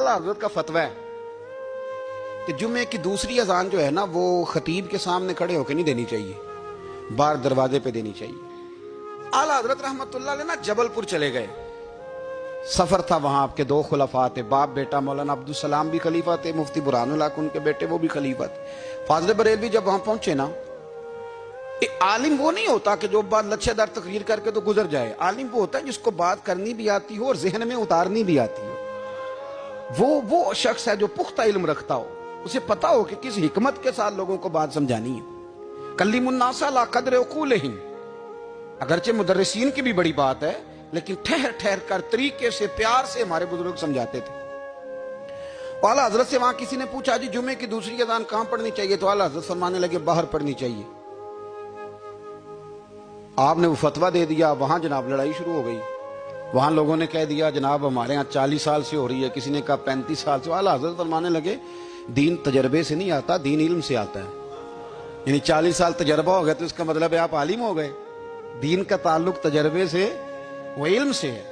आला हजरत का फतवा है कि जुम्मे की दूसरी अजान जो है ना वो खतीब के सामने खड़े होकर नहीं देनी चाहिए, बाहर दरवाजे पे देनी चाहिए। आला हजरत रहमतुल्लाह अलैह ना जबलपुर चले गए, सफर था वहां, आपके दो खुलफा थे, बाप बेटा मौलाना अब्दुल सलाम भी खलीफा थे, मुफ्ती बुरहानुल हक उनके बेटे वो भी खलीफा थे। फाज़िल बरेलवी जब वहां पहुंचे ना, आलिम वो नहीं होता कि जो बात लच्छेदार तकरीर करके तो गुजर जाए। आलिम वो होता है जिसको बात करनी भी आती हो और जहन में उतारनी भी आती हो। वो शख्स है जो पुख्ता इल्म रखता हो, उसे पता हो कि किस हिकमत के साथ लोगों को बात समझानी है। कल्लिमुन्नास अला क़द्रि उक़ूलिहिम, अगरचे मुदर्रिसीन की भी बड़ी बात है, लेकिन ठहर ठहर कर तरीके से प्यार से हमारे बुजुर्ग समझाते थे। आला हजरत से वहां किसी ने पूछा जी जुमे की दूसरी अजान कहां पढ़नी चाहिए, तो आला हजरत फरमाने लगे बाहर पढ़नी चाहिए। आपने वो फतवा दे दिया, वहां जनाब लड़ाई शुरू हो गई। वहां लोगों ने कह दिया जनाब हमारे यहाँ 40 साल से हो रही है, किसी ने कहा 35 साल से। आला हजरत फरमाने लगे दीन तजर्बे से नहीं आता, दीन इल्म से आता है। यानी 40 साल तजर्बा हो गया तो इसका मतलब है आप आलिम हो गए। दीन का ताल्लुक तजर्बे से वो इल्म से है।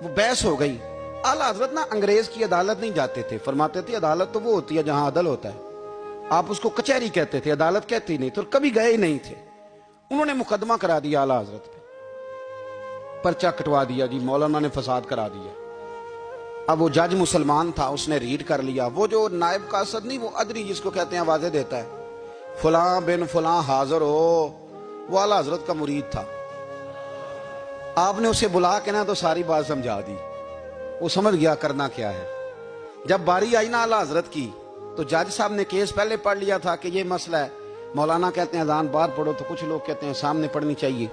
वो बहस हो गई। आला हजरत ना अंग्रेज की अदालत नहीं जाते थे, फरमाते थे अदालत तो वो होती है जहां अदल होता है, आप उसको कचहरी कहते थे, अदालत कहती नहीं। तो कभी गए ही नहीं थे। उन्होंने मुकदमा करा दिया आला हजरत पे, पर्चा कटवा दिया जी मौलाना ने फसाद करा दिया। अब वो जज मुसलमान था, उसने रीड कर लिया। वो जो नायब कासद नहीं, वो अदरी जिसको कहते हैं आवाजें देता है, फलां बिन फलां हाजिर हो, वो आला हजरत का मुरीद था। आपने उसे बुला के ना तो सारी बात समझा दी, वो समझ गया करना क्या है। जब बारी आई ना आला हजरत की, तो जज साहब ने केस पहले पढ़ लिया था कि ये मसला है। मौलाना कहते हैं अजान बाहर पढ़ो, तो कुछ लोग कहते हैं सामने पढ़नी चाहिए।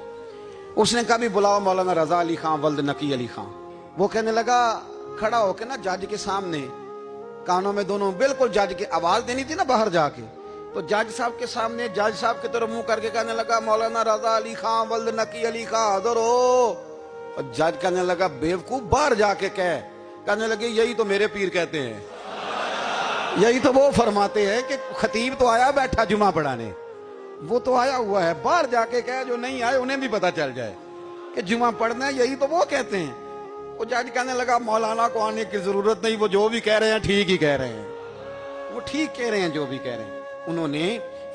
उसने कहा भी बुलाओ मौलाना रजा अली खां वल्द नकी अली खां। वो कहने लगा खड़ा होकर ना जज के सामने, कानों में दोनों बिल्कुल जज के आवाज देनी थी ना बाहर जाके, तो जज साहब के सामने जज साहब की तरफ मुंह करके कहने लगा मौलाना रजा अली खां वल्द नकी अली खां हाजिर हो। और जज कहने लगा बेवकूफ बाहर जाके कह। कहने लगे यही तो मेरे पीर कहते हैं, यही तो वो फरमाते हैं कि खतीब तो आया बैठा जुमा पढ़ाने, वो तो आया हुआ है, बाहर जाके कहे जो नहीं आए उन्हें भी पता चल जाए कि जुमा पढ़ना है, यही तो वो कहते हैं। वो जज कहने लगा मौलाना को आने की जरूरत नहीं, वो जो भी कह रहे हैं ठीक ही कह रहे हैं, वो ठीक कह रहे हैं जो भी कह रहे हैं। उन्होंने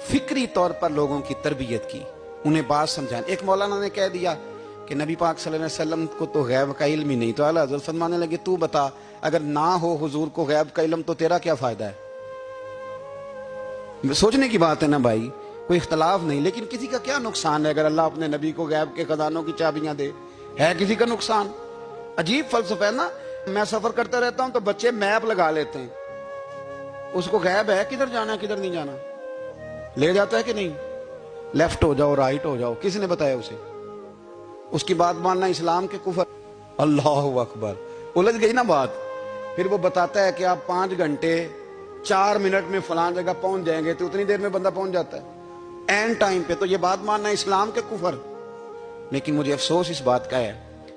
फिक्री तौर पर लोगों की तरबियत की, उन्हें बात समझाने। एक मौलाना ने कह दिया कि नबी पाक सल्लल्लाहु अलैहि वसल्लम को तो गैब का इल्म ही नहीं, तो आला हज़रत फरमाने लगे तू बता अगर ना हो हुजूर को गैब का इल्म तो तेरा क्या फायदा है। सोचने की बात है ना भाई, कोई इख्तलाफ नहीं, लेकिन किसी का क्या नुकसान है अगर अल्लाह अपने नबी को गैब के खजानों की चाबियां दे, है किसी का नुकसान। अजीब फलसफा है ना। मैं सफर करता रहता हूं तो बच्चे मैप लगा लेते हैं, उसको गैब है किधर जाना है किधर नहीं जाना, ले जाता है कि नहीं, लेफ्ट हो जाओ राइट हो जाओ, किसने बताया उसे। उसकी बात मानना इस्लाम के कुफर। अल्लाह अकबर, उलझ गई ना बात। फिर वो बताता है कि आप 5 घंटे 4 मिनट में फलां जगह पहुंच जाएंगे, तो उतनी देर में बंदा पहुंच जाता है एंड टाइम पे। तो ये बात मानना इस्लाम के कुफर। लेकिन मुझे अफसोस इस बात का है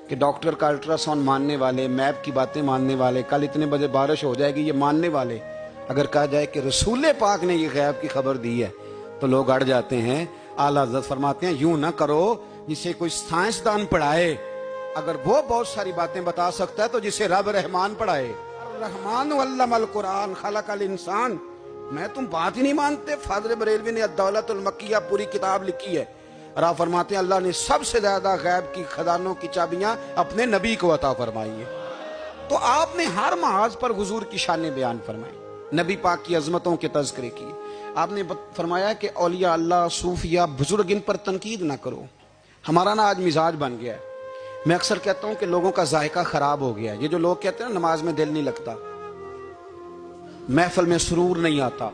कि डॉक्टर का अल्ट्रासाउंड मानने वाले, मैप की बातें मानने वाले, कल इतने बजे बारिश हो जाएगी ये मानने वाले, अगर कहा जाए कि रसूल पाक ने ये गैब की खबर दी है तो लोग अड़ जाते हैं। आला हज़रत फरमाते हैं यूं ना करो जिसे कोई साइंसदान पढ़ाए, अगर वो बहुत सारी बातें बता सकता है तो जिसे रब रहमान पढ़ाए। रहमान अल्लमल कुरान खलकल इंसान। मैं तुम बात ही नहीं मानते। फाज़िल बरेलवी ने अद-दौलतुल मक्किया पूरी किताब लिखी है और आप फरमाते हैं अल्लाह ने सबसे ज्यादा गैब की खजानों की चाबियां अपने नबी को अता फरमाई है। तो आपने हर महाज पर हुजूर की शान बयान फरमाई, नबी पाक की अजमतों के तज़किरे किए। आपने फरमाया कि औलिया अल्लाह सूफिया बुजुर्ग इन पर तनकीद ना करो। हमारा ना आज मिजाज बन गया है, मैं अक्सर कहता हूं कि लोगों का जायका खराब हो गया है। ये जो लोग कहते हैं ना नमाज में दिल नहीं लगता, महफिल में सुरूर नहीं आता,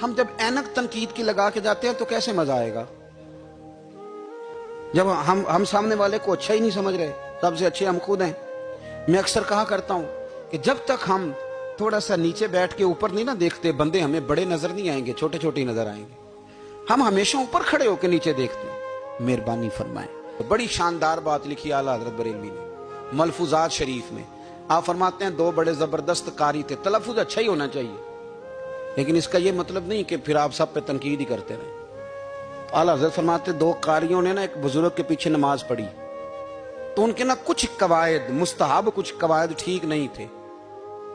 हम जब ऐनक तनकीद की लगा के जाते हैं तो कैसे मजा आएगा। जब हम सामने वाले को अच्छा ही नहीं समझ रहे, सबसे अच्छे हम खुद हैं। मैं अक्सर कहा करता हूं कि जब तक हम थोड़ा सा नीचे बैठ के ऊपर नहीं ना देखते, बंदे हमें बड़े नजर नहीं आएंगे, छोटे छोटे नजर आएंगे। हम हमेशा ऊपर खड़े होकर नीचे देखते हैं। मेहरबानी फरमाएं। बड़ी शानदार बात लिखी आला हज़रत बरेलवी ने मलफूजात शरीफ में। आप फरमाते हैं 2 बड़े जबरदस्त कारी थे। तलफ़ुज़ अच्छा ही होना चाहिए, लेकिन इसका यह मतलब नहीं कि फिर आप सब पे तनकीद ही करते रहे। आला हज़रत फरमाते 2 कारियों ने ना एक बुजुर्ग के पीछे नमाज पढ़ी, तो उनके ना कुछ कवायद मुस्तहब, कुछ कवायद ठीक नहीं थे।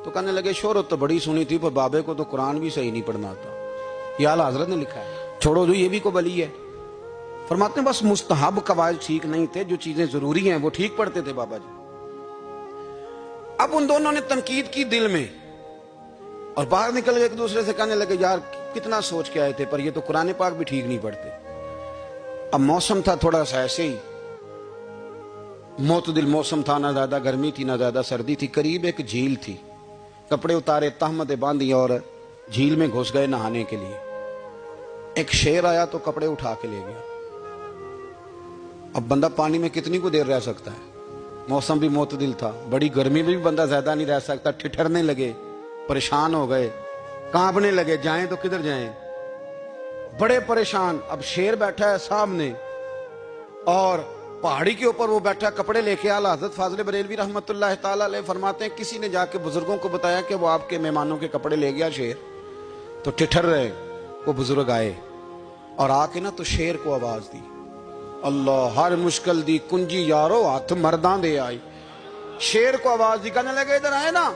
تو کہنے لگے شہرت تو بڑی سنی تھی پر بابے کو تو قرآن بھی صحیح نہیں پڑھنا آتا. یہ اعلیٰ حضرت نے لکھا ہے. چھوڑو جو یہ بھی کو بلی ہے. فرماتے ہیں بس مستحب قواعد ٹھیک نہیں تھے, جو چیزیں ضروری ہیں وہ ٹھیک پڑھتے تھے بابا جی. اب ان دونوں نے تنقید کی دل میں اور باہر نکل گئے ایک دوسرے سے, کہنے لگے یار کتنا سوچ کے آئے تھے پر یہ تو قرآن پاک بھی ٹھیک نہیں پڑھتے. اب موسم تھا تھوڑا سا ایسے ہی معتدل موسم تھا, نہ زیادہ گرمی تھی نہ زیادہ سردی تھی. قریب ایک جھیل تھی. کپڑے اتارے, تہمتیں باندھی اور جھیل میں گھس گئے نہانے کے لیے. ایک شیر آیا تو کپڑے اٹھا کے لے گیا. اب بندہ پانی میں کتنی کو دیر رہ سکتا ہے؟ موسم بھی معتدل تھا, بڑی گرمی میں بھی بندہ زیادہ نہیں رہ سکتا. ٹھٹھرنے لگے, پریشان ہو گئے, کانپنے لگے, جائیں تو کدھر جائیں, بڑے پریشان. اب شیر بیٹھا ہے سامنے اور پہاڑی کے اوپر وہ بیٹھا, کپڑے لے کے. اعلیٰ حضرت فاضل بریلوی رحمت اللہ تعالی علیہ فرماتے ہیں کسی نے جا کے بزرگوں کو بتایا کہ وہ آپ کے مہمانوں کے کپڑے لے گیا شیر. تو ٹھٹھر رہے. وہ بزرگ آئے اور آ کے نا تو شیر کو آواز دی, اللہ ہر مشکل دی کنجی یارو ہاتھ مرداں دے آئی. شیر کو آواز دی, کہنے لگے ادھر آئے نا.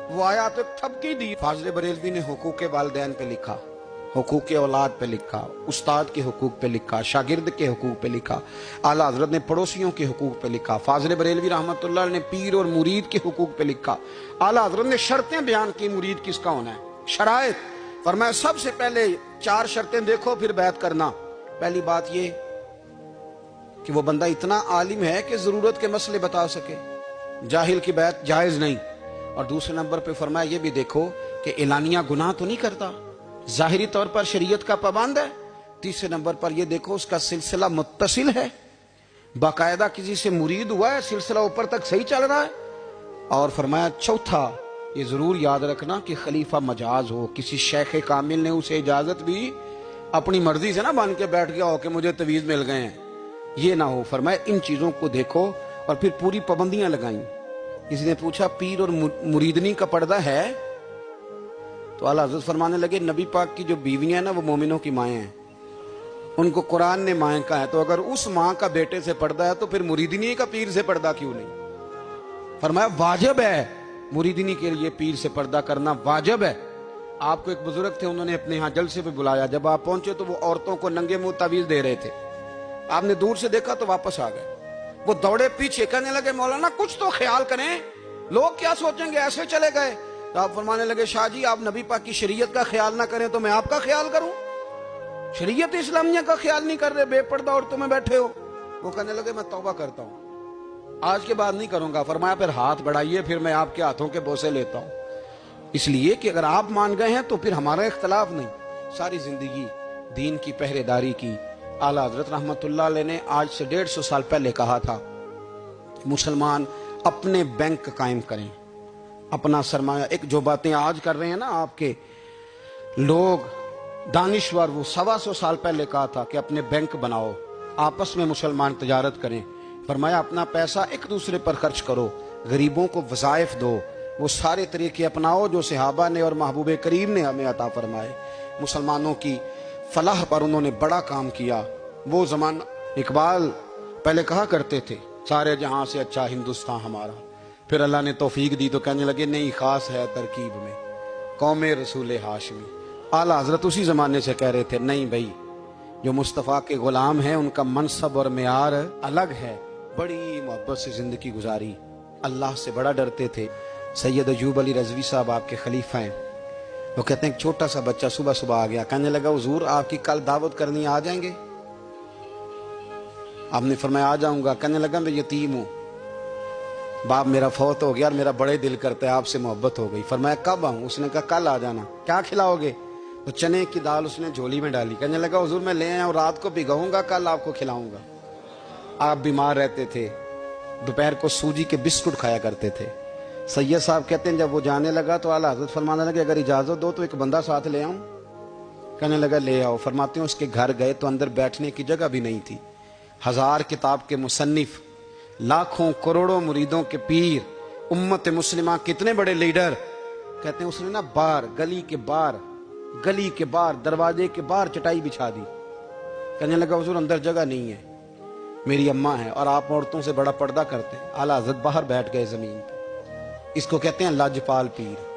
وہ آیا تو تھپکی دی. فاضل بریلوی نے حقوق والدین پہ لکھا, حقوق اولاد پہ لکھا, استاد کے حقوق پہ لکھا, شاگرد کے حقوق پہ لکھا. اعلیٰ حضرت نے پڑوسیوں کے حقوق پہ لکھا. فاضل بریلوی رحمت اللہ نے پیر اور مرید کے حقوق پہ لکھا. اعلیٰ حضرت نے شرطیں بیان کی مرید کس کا ہونا ہے, شرائط. فرمایا سب سے پہلے 4 شرطیں دیکھو پھر بیعت کرنا. پہلی بات یہ کہ وہ بندہ اتنا عالم ہے کہ ضرورت کے مسئلے بتا سکے, جاہل کی بیعت جائز نہیں. اور دوسرے نمبر پہ فرمایا یہ بھی دیکھو کہ اعلانیہ گناہ تو نہیں کرتا, ظاہری طور پر شریعت کا پابند ہے. تیسرے نمبر پر یہ دیکھو اس کا سلسلہ متصل ہے, باقاعدہ کسی سے مرید ہوا ہے, سلسلہ اوپر تک صحیح چل رہا ہے. اور فرمایا چوتھا یہ ضرور یاد رکھنا کہ خلیفہ مجاز ہو, کسی شیخ کامل نے اسے اجازت بھی اپنی مرضی سے نہ بن کے بیٹھ گیا ہو کہ مجھے تویز مل گئے ہیں, یہ نہ ہو. فرمایا ان چیزوں کو دیکھو اور پھر پوری پابندیاں لگائیں. کسی نے پوچھا پیر اور مریدنی کا پردہ ہے؟ تو اعلیٰ حضرت فرمانے لگے نبی پاک کی جو بیویاں ہیں نا وہ مومنوں کی مائیں ہیں, ان کو قرآن نے مائیں کہا ہے. تو اگر اس ماں کا بیٹے سے پردہ ہے تو پھر مریدنی کا پیر سے پردہ کیوں نہیں؟ فرمایا واجب ہے مریدنی کے لیے پیر سے پردہ کرنا, واجب ہے. آپ کو ایک بزرگ تھے, انہوں نے اپنے ہاں جلسے پہ بلایا. جب آپ پہنچے تو وہ عورتوں کو ننگے منہ تعویذ دے رہے تھے. آپ نے دور سے دیکھا تو واپس آ گئے. وہ دوڑے پیچھے, کہنے لگے مولانا کچھ تو خیال کریں, لوگ کیا سوچیں گے, ایسے چلے گئے. تو آپ فرمانے لگے شاہ جی آپ نبی پاک کی شریعت کا خیال نہ کریں تو میں آپ کا خیال کروں؟ شریعت اسلامیہ کا خیال نہیں کر رہے, بے پردہ عورتوں میں بیٹھے ہو. وہ کہنے لگے میں توبہ کرتا ہوں, آج کے بعد نہیں کروں گا. فرمایا پھر ہاتھ بڑھائیے, پھر میں آپ کے ہاتھوں کے بوسے لیتا ہوں. اس لیے کہ اگر آپ مان گئے ہیں تو پھر ہمارا اختلاف نہیں. ساری زندگی دین کی پہرے داری کی. اعلیٰ حضرت رحمت اللہ علیہ نے آج سے 150 سال پہلے کہا تھا مسلمان اپنے بینک قائم کریں, اپنا سرمایہ. ایک جو باتیں آج کر رہے ہیں نا آپ کے لوگ دانشور, وہ 125 سال پہلے کہا تھا کہ اپنے بینک بناؤ, آپس میں مسلمان تجارت کریں. فرمایا اپنا پیسہ ایک دوسرے پر خرچ کرو, غریبوں کو وظائف دو, وہ سارے طریقے اپناؤ جو صحابہ نے اور محبوب کریم نے ہمیں عطا فرمائے. مسلمانوں کی فلاح پر انہوں نے بڑا کام کیا. وہ زمانہ اقبال پہلے کہا کرتے تھے سارے جہاں سے اچھا ہندوستان ہمارا, پھر اللہ نے توفیق دی تو کہنے لگے نہیں خاص ہے ترکیب میں قوم رسول ہاشمی. اعلیٰ حضرت اسی زمانے سے کہہ رہے تھے نہیں بھائی جو مصطفیٰ کے غلام ہیں ان کا منصب اور معیار الگ ہے. بڑی محبت سے زندگی گزاری, اللہ سے بڑا ڈرتے تھے. سید ایوب علی رضوی صاحب آپ کے خلیفہ ہیں. وہ کہتے ہیں ایک چھوٹا سا بچہ صبح صبح آ گیا, کہنے لگا حضور آپ کی کل دعوت کرنی, آ جائیں گے؟ آپ نے فرمایا آ جاؤں گا. کہنے لگا میں یتیم ہوں, باپ میرا فوت ہو گیا اور میرا بڑے دل کرتا ہے آپ سے محبت ہو گئی. فرمایا کب آؤں؟ اس نے کہا کل آ جانا. کیا کھلاؤ گے؟ تو چنے کی دال اس نے جھولی میں ڈالی. کہنے لگا حضور میں لے آیا ہوں, رات کو بھگاؤں گا, کل آپ کو کھلاؤں گا. آپ بیمار رہتے تھے, دوپہر کو سوجی کے بسکٹ کھایا کرتے تھے. سید صاحب کہتے ہیں جب وہ جانے لگا تو اعلیٰ حضرت فرمانے لگے اگر اجازت دو تو ایک بندہ ساتھ لے آؤں. کہنے لگا لے آؤ. فرماتے ہیں اس کے گھر گئے تو اندر بیٹھنے کی جگہ بھی نہیں تھی. 1000 کتاب کے مصنف, لاکھوں کروڑوں مریدوں کے پیر, امت مسلمہ کتنے بڑے لیڈر. کہتے ہیں اس نے نا باہر گلی کے باہر دروازے کے باہر چٹائی بچھا دی. کہنے لگا حضور اندر جگہ نہیں ہے, میری اماں ہے اور آپ عورتوں سے بڑا پردہ کرتے ہیں. اعلیٰ حضرت باہر بیٹھ گئے زمین پہ. اس کو کہتے ہیں لاجپال پیر.